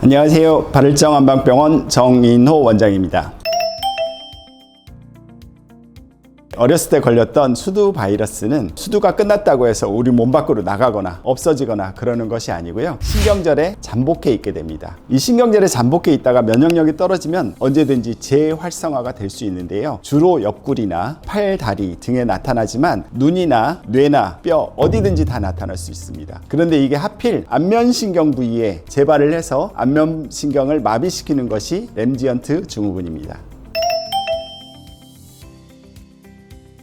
안녕하세요. 바를정 한방병원 정인호 원장입니다. 어렸을 때 걸렸던 수두 바이러스는 수두가 끝났다고 해서 우리 몸 밖으로 나가거나 없어지거나 그러는 것이 아니고요. 신경절에 잠복해 있게 됩니다. 이 신경절에 잠복해 있다가 면역력이 떨어지면 언제든지 재활성화가 될 수 있는데요. 주로 옆구리나 팔, 다리 등에 나타나지만 눈이나 뇌나 뼈 어디든지 다 나타날 수 있습니다. 그런데 이게 하필 안면신경 부위에 재발을 해서 안면신경을 마비시키는 것이 램지언트 증후군입니다.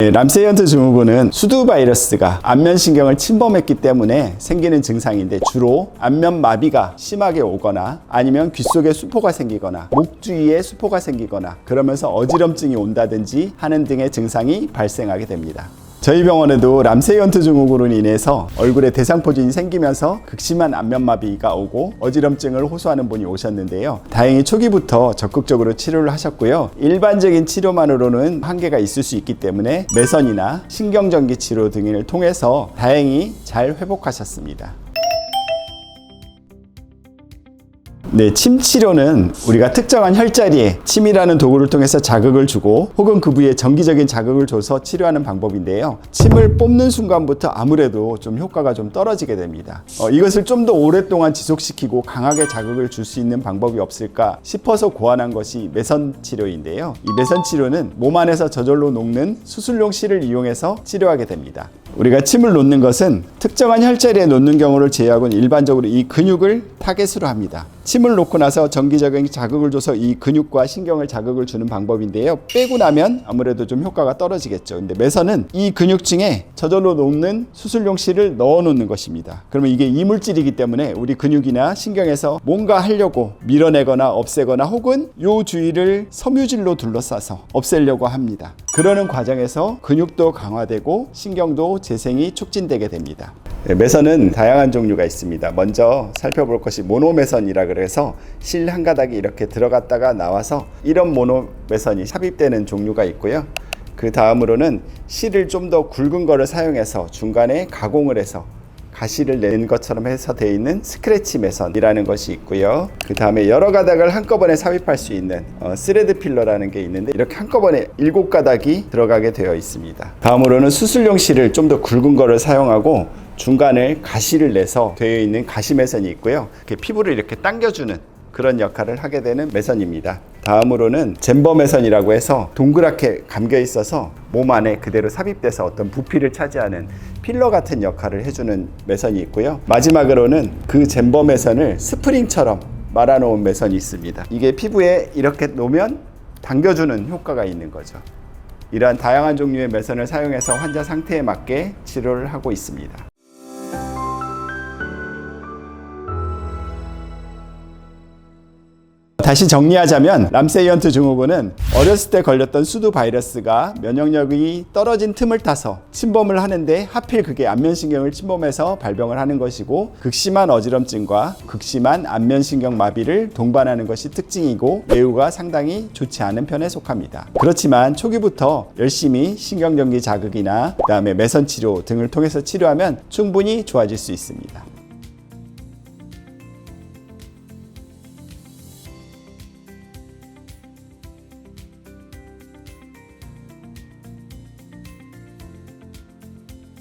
람세이언트 증후군은 수두 바이러스가 안면신경을 침범했기 때문에 생기는 증상인데 주로 안면마비가 심하게 오거나 아니면 귀 속에 수포가 생기거나 목 주위에 수포가 생기거나 그러면서 어지럼증이 온다든지 하는 등의 증상이 발생하게 됩니다. 저희 병원에도 람세이언트 증후군으로 인해서 얼굴에 대상포진이 생기면서 극심한 안면마비가 오고 어지럼증을 호소하는 분이 오셨는데요. 다행히 초기부터 적극적으로 치료를 하셨고요. 일반적인 치료만으로는 한계가 있을 수 있기 때문에 매선이나 신경전기 치료 등을 통해서 다행히 잘 회복하셨습니다. 침 치료는 우리가 특정한 혈자리에 침이라는 도구를 통해서 자극을 주고 혹은 그 부위에 정기적인 자극을 줘서 치료하는 방법인데요. 침을 뽑는 순간부터 아무래도 좀 효과가 좀 떨어지게 됩니다. 이것을 좀 더 오랫동안 지속시키고 강하게 자극을 줄 수 있는 방법이 없을까 싶어서 고안한 것이 매선 치료인데요. 이 매선 치료는 몸 안에서 저절로 녹는 수술용 실을 이용해서 치료하게 됩니다. 우리가 침을 놓는 것은 특정한 혈자리에 놓는 경우를 제외하고는 일반적으로 이 근육을 타겟으로 합니다. 침을 놓고 나서 정기적인 자극을 줘서 이 근육과 신경을 자극을 주는 방법인데요. 빼고 나면 아무래도 좀 효과가 떨어지겠죠. 근데 매선은 이 근육층에 저절로 녹는 수술용 실을 넣어 놓는 것입니다. 그러면 이게 이물질이기 때문에 우리 근육이나 신경에서 뭔가 하려고 밀어내거나 없애거나 혹은 요 주위를 섬유질로 둘러싸서 없애려고 합니다. 그러는 과정에서 근육도 강화되고 신경도 재생이 촉진되게 됩니다. 매선은 다양한 종류가 있습니다. 먼저 살펴볼 것이 모노매선이라 그래서 실 한 가닥이 이렇게 들어갔다가 나와서 이런 모노매선이 삽입되는 종류가 있고요. 그 다음으로는 실을 좀 더 굵은 거를 사용해서 중간에 가공을 해서 가시를 낸 것처럼 해서 되어 있는 스크래치 매선이라는 것이 있고요. 그 다음에 여러 가닥을 한꺼번에 삽입할 수 있는 스레드 필러라는 게 있는데 이렇게 한꺼번에 7가닥이 들어가게 되어 있습니다. 다음으로는 수술용 실을 좀 더 굵은 거를 사용하고 중간에 가시를 내서 되어 있는 가시 매선이 있고요. 이렇게 피부를 이렇게 당겨주는 그런 역할을 하게 되는 매선입니다. 다음으로는 젠버 매선이라고 해서 동그랗게 감겨 있어서 몸 안에 그대로 삽입돼서 어떤 부피를 차지하는 필러 같은 역할을 해주는 매선이 있고요. 마지막으로는 그 젠버 매선을 스프링처럼 말아놓은 매선이 있습니다. 이게 피부에 이렇게 놓으면 당겨주는 효과가 있는 거죠. 이러한 다양한 종류의 매선을 사용해서 환자 상태에 맞게 치료를 하고 있습니다. 다시 정리하자면 람세이언트 증후군은 어렸을 때 걸렸던 수두 바이러스가 면역력이 떨어진 틈을 타서 침범을 하는데 하필 그게 안면신경을 침범해서 발병을 하는 것이고 극심한 어지럼증과 극심한 안면신경 마비를 동반하는 것이 특징이고 매우가 상당히 좋지 않은 편에 속합니다. 그렇지만 초기부터 열심히 신경전기 자극이나 그다음에 매선 치료 등을 통해서 치료하면 충분히 좋아질 수 있습니다.